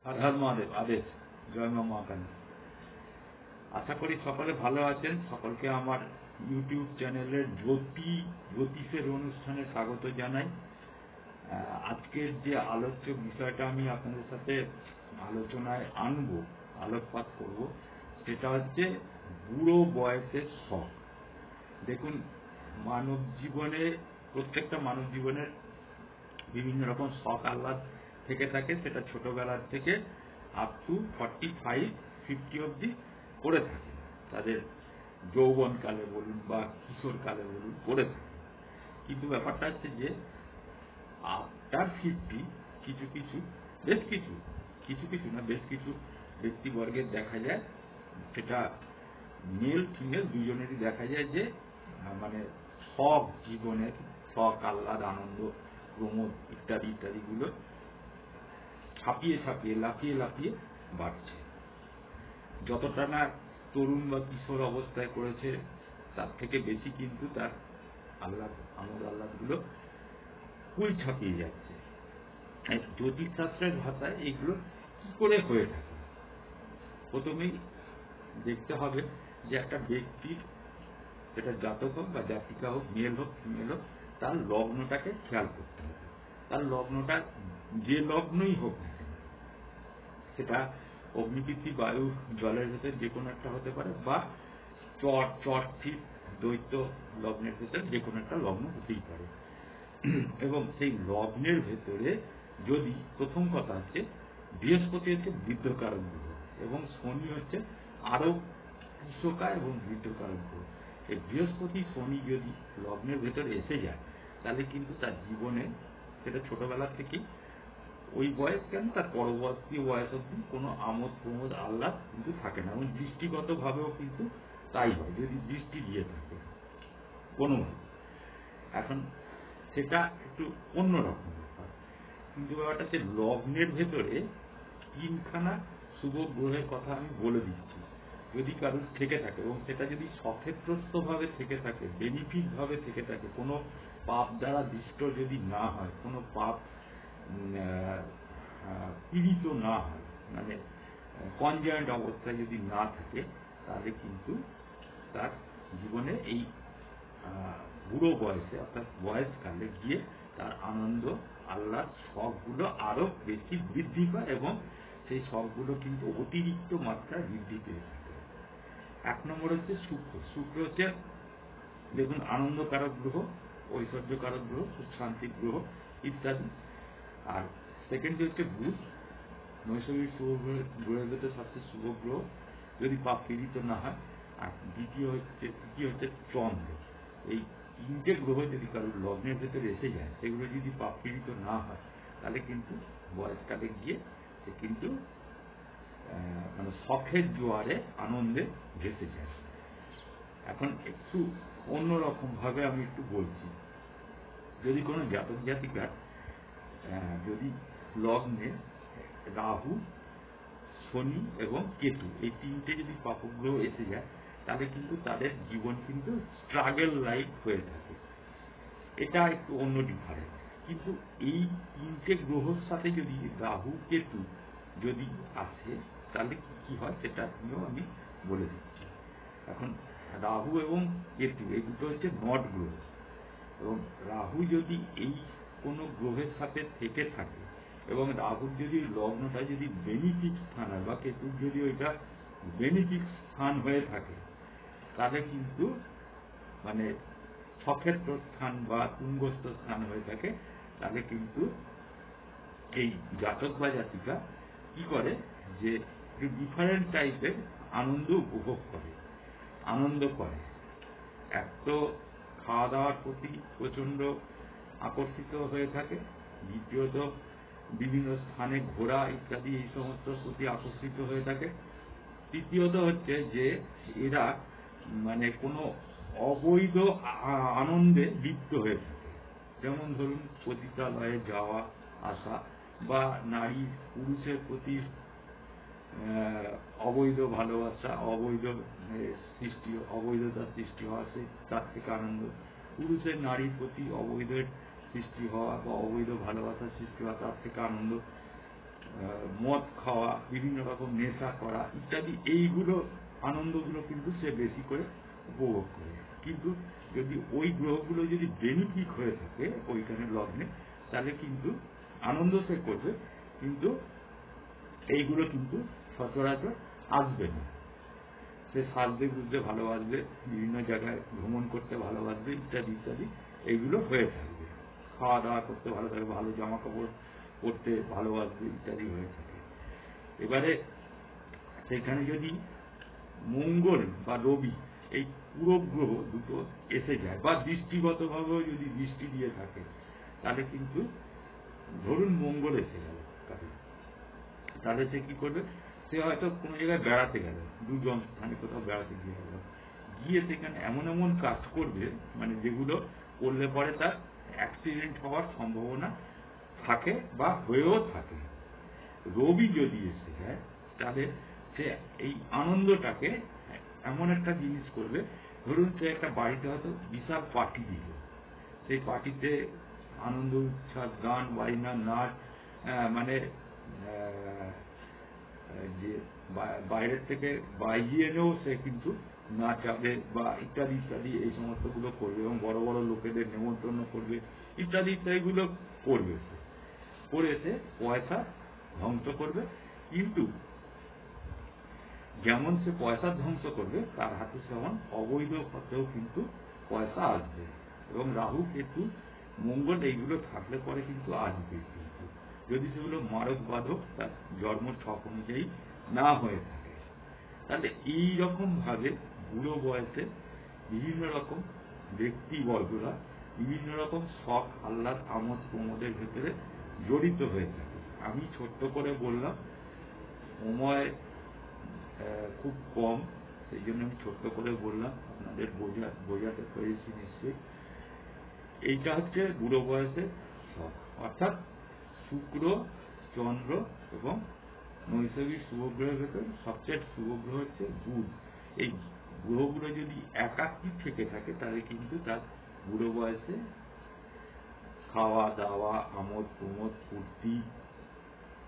হর হর মহাদেব। আদেশ। জয় মা মহাকালী। আশা করি সকলে ভালো আছেন। সকলকে আমার ইউটিউব চ্যানেলের জ্যোতিষের অনুষ্ঠানে স্বাগত জানাই। আজকের যে আলোচ্য বিষয়টা আমি আপনাদের সাথে আলোচনায় আনবো, আলোকপাত করব, সেটা হচ্ছে বুড়ো বয়সের শখ। দেখুন, মানব জীবনে, প্রত্যেকটা মানব জীবনের বিভিন্ন রকম শখ আহ্লাদ থেকে থাকে। সেটা ছোটবেলার থেকে আপ টু 45-50 অবধি করে থাকে। তাদের যৌবনকালে বলুন বা কিশোরকালে বলুন করে থাকে। কিন্তু ব্যাপারটা হচ্ছে যে আফটার 50 বেশ কিছু ব্যক্তিবর্গের দেখা যায়, সেটা মেল ফিমেল দুজনেরই দেখা যায় যে মানে শখ, জীবনের শখ আহ্লাদ, আনন্দ, প্রমোদ ইত্যাদি ইত্যাদিগুলো লাফিয়ে বাড়ছে। যতটা না তরুণ বা কিশোর অবস্থায় করেছে, তার থেকে বেশি কিন্তু তার আমোদ আহ্লাদগুলো কুল ছাপিয়ে যাচ্ছে। জ্যোতিষশাস্ত্রের ভাষায় এগুলো কি করে হয়ে থাকে, প্রথমেই দেখতে হবে যে একটা ব্যক্তির, সেটা জাতক হোক বা জাতিকা হোক, মেল হোক ফিমেল হোক, তার লগ্নটাকে খেয়াল করতে হবে। তার লগ্নটা যে লগ্নই হোক না কেন, সেটা অগ্নিপৃথি বায়ু জলের ভেতর যে কোনো একটা হতে পারে, বা চরস্থির দৈত্য লগ্নের ভেতর যে কোনো একটা লগ্ন হতেই পারে। এবং সেই লগ্নের ভেতরে যদি, প্রথম কথা হচ্ছে বৃহস্পতি হচ্ছে বৃদ্ধকারক গ্রহ এবং শনি হচ্ছে আরো কৃষকা এবং বৃদ্ধকারক গ্রহ। এই বৃহস্পতি শনি যদি লগ্নের ভেতরে এসে যায়, তাহলে কিন্তু তার জীবনে, সেটা ছোটবেলা থেকেই, ওই বয়স কেন তার পরবর্তী বয়স অব্দি কোনো আমোদ প্রমোদ আহ্লাদ কিন্তু থাকে না। এবং দৃষ্টিগত ভাবেও কিন্তু তাই হয়, যদি দৃষ্টি দিয়ে থাকে কোনোভাবে। এখন সেটা একটু অন্যরকম ব্যাপার। কিন্তু ব্যাপারটা হচ্ছে লগ্নের ভেতরে 3খানা শুভ গ্রহের কথা আমি বলে দিচ্ছি। যদি কারোর থেকে থাকে এবং সেটা যদি সক্ষেত্রস্থ ভাবে থেকে থাকে, বেনিফিট ভাবে থেকে থাকে, কোনো পাপ দ্বারা দৃষ্ট যদি না হয়, কোনো পাপ পীড়িত না হয়, মানে কনজয়েন্ট অবস্থায় যদি না থাকে, তাহলে কিন্তু তার জীবনে এই বুড়ো বয়সে, অর্থাৎ বয়সকালে গিয়ে তার আনন্দ আহ্লাদ শখগুলো আরো বেশি বৃদ্ধি পায় এবং সেই শখগুলো কিন্তু অতিরিক্ত মাত্রায় বৃদ্ধি পেয়ে থাকে। 1 নম্বর হচ্ছে শুক্র হচ্ছে, দেখুন, আনন্দকারক গ্রহ, ঐশ্বর্যকারক গ্রহ, সুখ শান্তির গ্রহ ইত্যাদি। আর সেকেন্ড হচ্ছে বুধ, নৈসর্গিক শুভ গ্রহের ভেতরে সবচেয়ে শুভ গ্রহ, যদি পাপ পীড়িত না হয়। আর তৃতীয় হচ্ছে চন্দ্র। এই 3টে গ্রহ যদি কারোর লগ্নের ভেতরে এসে যায়, সেগুলো যদি পাপ পীড়িত না হয়, তাহলে কিন্তু বয়সকালে গিয়ে সে কিন্তু মানে শখের জোয়ারে আনন্দে ভেসে যায়। এখন একটু অন্যরকম ভাবে আমি একটু বলছি। যদি কোনো জাতক জাতিকার যদি লগ্নে রাহু, শনি এবং কেতু, এই 3টে যদি পাপগ্রহ এসে যায়, তাহলে কিন্তু তাদের জীবন কিন্তু স্ট্রাগল লাইফ হয়ে থাকে। এটা একটু অন্য ডিফারেন্স। কিন্তু এই 3টে গ্রহর সাথে যদি রাহু কেতু যদি আসে, তাহলে কি হয় সেটা নিয়েও আমি বলে দিচ্ছি। এখন রাহু এবং কেতু এই দুটো হচ্ছে নট গ্রহ, এবং রাহু যদি এই কোনো গ্রহের সাথে থেকে থাকে এবং রাহুর যদি লগ্নটা যদি বেনিফিক স্থান হয় বা কেতুর যদি ওইটা বেনিফিক স্থান হয়ে থাকে, তাহলে কিন্তু মানে সক্ষেত্র স্থান বা তুঙ্গস্থ স্থান হয়ে থাকে, তাহলে কিন্তু এই জাতক বা জাতিকা কি করে, যে একটু ডিফারেন্ট টাইপের আনন্দ উপভোগ করে, আনন্দ করে। এক তো খাওয়া দাওয়ার প্রতি প্রচন্ড আকর্ষিত হয়ে থাকে, দ্বিতীয়ত বিভিন্ন স্থানে ঘোরা ইত্যাদি এই সমস্ত প্রতি আকর্ষিত হয়ে থাকে, তৃতীয়ত হচ্ছে যে এরা মানে কোনো অবৈধ আনন্দে লিপ্ত হয়ে থাকে। যেমন ধরুন, পতিতালয়ে যাওয়া আসা, বা নারী পুরুষের প্রতি অবৈধ ভালোবাসা, অবৈধতার সৃষ্টি হওয়া, সেই তার থেকে আনন্দ। পুরুষের নারীর প্রতি অবৈধের সৃষ্টি হওয়া বা অবৈধ ভালোবাসার সৃষ্টি হওয়া, তার থেকে আনন্দ। মদ খাওয়া, বিভিন্ন রকম নেশা করা ইত্যাদি এইগুলো আনন্দগুলো কিন্তু সে বেশি করে উপভোগ করে। কিন্তু যদি ওই গ্রহগুলো যদি বেনিফিক হয়ে থাকে ওইখানে লগ্নে, তাহলে কিন্তু আনন্দ সে করবে, কিন্তু এইগুলো কিন্তু সচরাচর আসবে না। সে সাজতে বুঝতে ভালোবাসবে, বিভিন্ন জায়গায় ভ্রমণ করতে ভালোবাসবে, ইত্যাদি ইত্যাদি এইগুলো হয়ে থাকবে। খাওয়া দাওয়া করতে ভালো থাকবে, ভালো জামা কাপড় পরতে ভালোবাসবে, ইত্যাদি হয়ে থাকে। এবারে সেখানে যদি মঙ্গল বা রবি এই পুরো গ্রহ দুটো এসে যায়, বা দৃষ্টিগতভাবেও যদি দৃষ্টি দিয়ে থাকে, তাহলে কিন্তু ধরুন মঙ্গল এসে গেল কারণ, তাহলে সে কি করবে, সে হয়তো কোনো জায়গায় বেড়াতে গেল, দুজন স্থানে কোথাও বেড়াতে গিয়ে গেল, গিয়ে সেখানে এমন এমন কাজ করবে মানে যেগুলো করলে পরে তার অ্যাক্সিডেন্ট হওয়ার সম্ভাবনা থাকে বা হয়েও থাকে। রবি যদি এসে যায় তাহলে সে এই আনন্দটাকে এমন একটা জিনিস করবে, ধরুন সে একটা বাড়িতে হয়তো বিশাল পার্টি দিল, সেই পার্টিতে আনন্দ উচ্ছ্বাস, গান বাজনা, নাচ, মানে যে বাইরের থেকে বাইরে এনেও সে কিন্তু নাচাবে বা ইত্যাদি ইত্যাদি এই সমস্তগুলো করবে, এবং বড় বড় লোকেদের নেমন্তন্ন করবে, ইত্যাদি ইত্যাদিগুলো করবে। করে সে পয়সা ধ্বংস করবে, কিন্তু যেমন সে পয়সা ধ্বংস করবে তার হাতে তেমন অবৈধ পথেও কিন্তু পয়সা আসবে। এবং রাহু কেতু মঙ্গল এইগুলো থাকলে পরে কিন্তু আসবে, কিন্তু যদি সেগুলো মারক বাধক তার জন্ম ছক অনুযায়ী না হয়ে থাকে। তাহলে এইরকম ভাবে বুড়ো বয়সে বিভিন্ন রকম ব্যক্তিবর্গরা বিভিন্ন রকম শখ আহ্লাদ আমোদ প্রমোদের ভেতরে জড়িত হয়ে থাকে। আমি ছোট্ট করে বললাম, সময় খুব কম, সেই জন্য আমি ছোট্ট করে বললাম, আপনাদের বোঝাতে পেরেছি নিশ্চয়ই। এইটা হচ্ছে বুড়ো বয়সের শখ, অর্থাৎ শুক্র, চন্দ্র এবং নৈসর্গিক শুভগ্রহের ভেতর সবচেয়ে শুভগ্রহ হচ্ছে বুধ। এই গ্রহগুলো যদি একাকী থেকে থাকে তাহলে কিন্তু তার বুড়ো বয়সে খাওয়া দাওয়া, আমোদ প্রমোদ, ফুর্তি,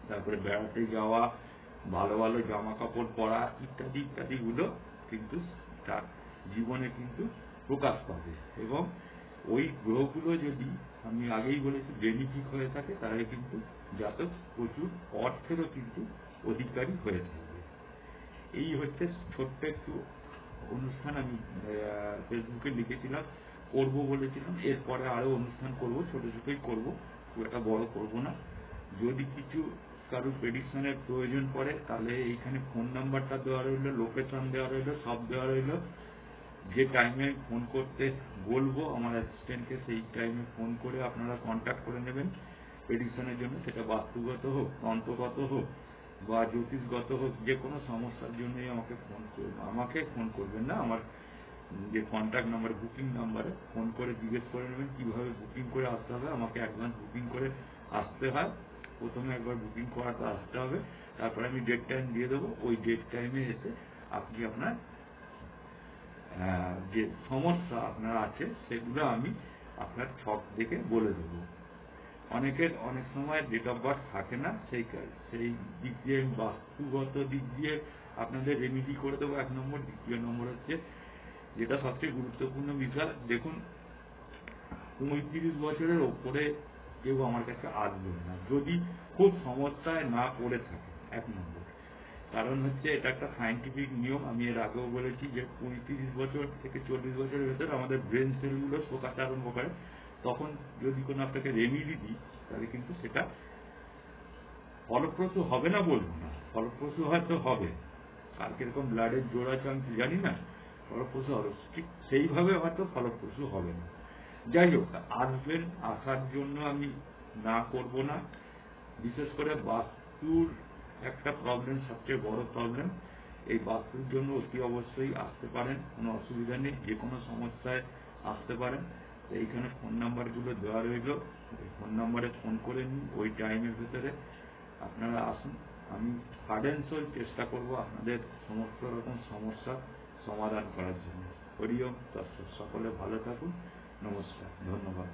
তারপরে বেড়াতে যাওয়া, ভালো ভালো জামা কাপড় পরা, ইত্যাদি ইত্যাদিগুলো কিন্তু তার জীবনে কিন্তু প্রকাশ পাবে। এবং ওই গ্রহগুলো যদি আমি আগেই বলেছি বেনিফিক হয়ে থাকে, তাহলে কিন্তু জাতক প্রচুর অর্থেরও কিন্তু অধিকারী হয়ে থাকবে। এই হচ্ছে ছোট্ট একটু অনুষ্ঠান আমি ফেসবুকে লিখেছিলাম, করবো বলেছিলাম। এরপরে আরো অনুষ্ঠান করব, ছোট ছোটই করব, খুব একটা বড় করব না। যদি কিছু কারো প্রেডিকশনের প্রয়োজন পড়ে তাহলে এইখানে ফোন নাম্বারটা দেওয়া রইল, লোকেশন দেওয়া রইল, সব দেওয়া রইল। যে টাইমে ফোন করতে বলবো আমার অ্যাসিস্ট্যান্টকে, সেই টাইমে ফোন করে আপনারা কন্ট্যাক্ট করে নেবেন প্রেডিকশনের জন্য। সেটা বাস্তুগত হোক, তন্ত্রগত হোক বা জ্যোতিষগত হোক, যে কোনো সমস্যার জন্যই আমাকে ফোন করবেন না, আমার যে কন্ট্যাক্ট নাম্বার, বুকিং নাম্বারে ফোন করে জিজ্ঞেস করে নেবেন কিভাবে বুকিং করে আসতে হবে। আমাকে অ্যাডভান্স বুকিং করে আসতে হয়, প্রথমে একবার বুকিং করাতে আসতে হবে, তারপরে আমি ডেট টাইম দিয়ে দেবো। ওই ডেট টাইমে এসে আপনি আপনার যে সমস্যা আপনার আছে সেগুলো আমি আপনার ছক দেখে বলে দেবো। অনেকের অনেক সময় ডেট অফ বার্থ থাকে না, সেই দিক দিয়ে বাস্তুগত দিক দিয়ে আপনাদের রেমিডি করে দেবো, এক নম্বর। দ্বিতীয় নম্বর হচ্ছে যেটা সবচেয়ে গুরুত্বপূর্ণ বিষয়, দেখুন 35 বছরের ওপরে কেউ আমার কাছে আসবেন না যদি খুব সমস্যায় না পড়ে থাকে, এক নম্বর। কারণ হচ্ছে এটা একটা সায়েন্টিফিক নিয়ম, আমি এর আগেও বলেছি যে 35 বছর থেকে 40 বছরের ভেতরে আমাদের ব্রেন সেলগুলো শোকাতে আরম্ভ করে। তখন যদি কোনো আপনাকে রেমিডি দিই তাহলে কিন্তু সেটা ফলপ্রসূ হবে না বলবো না, ফলপ্রসূ হয়তো হবে, আর কিরকম ব্লাডের জোড়া চান্স জানি না, ফলপ্রসূ হবে, ঠিক সেইভাবে হয়তো ফলপ্রসূ হবে না। যাই হোক, আসবেন, আসার জন্য আমি না করব না। বিশেষ করে বাস্তুর একটা প্রবলেম, সবচেয়ে বড় প্রবলেম, এই বাস্তুর জন্য অতি অবশ্যই আসতে পারেন, কোনো অসুবিধা নেই, যে কোনো সমস্যায় আসতে পারেন। এইখানে ফোন নাম্বারগুলো দেওয়া রইল, ওই ফোন নাম্বারে ফোন করে নিন, ওই টাইমের ভেতরে আপনারা আসুন। আমি হার্ড অ্যান্ড সোল চেষ্টা করব আপনাদের সমস্ত রকম সমস্যার সমাধান করার জন্য। হরি ওম তৎসৎ। সকলে ভালো থাকুন, নমস্কার, ধন্যবাদ।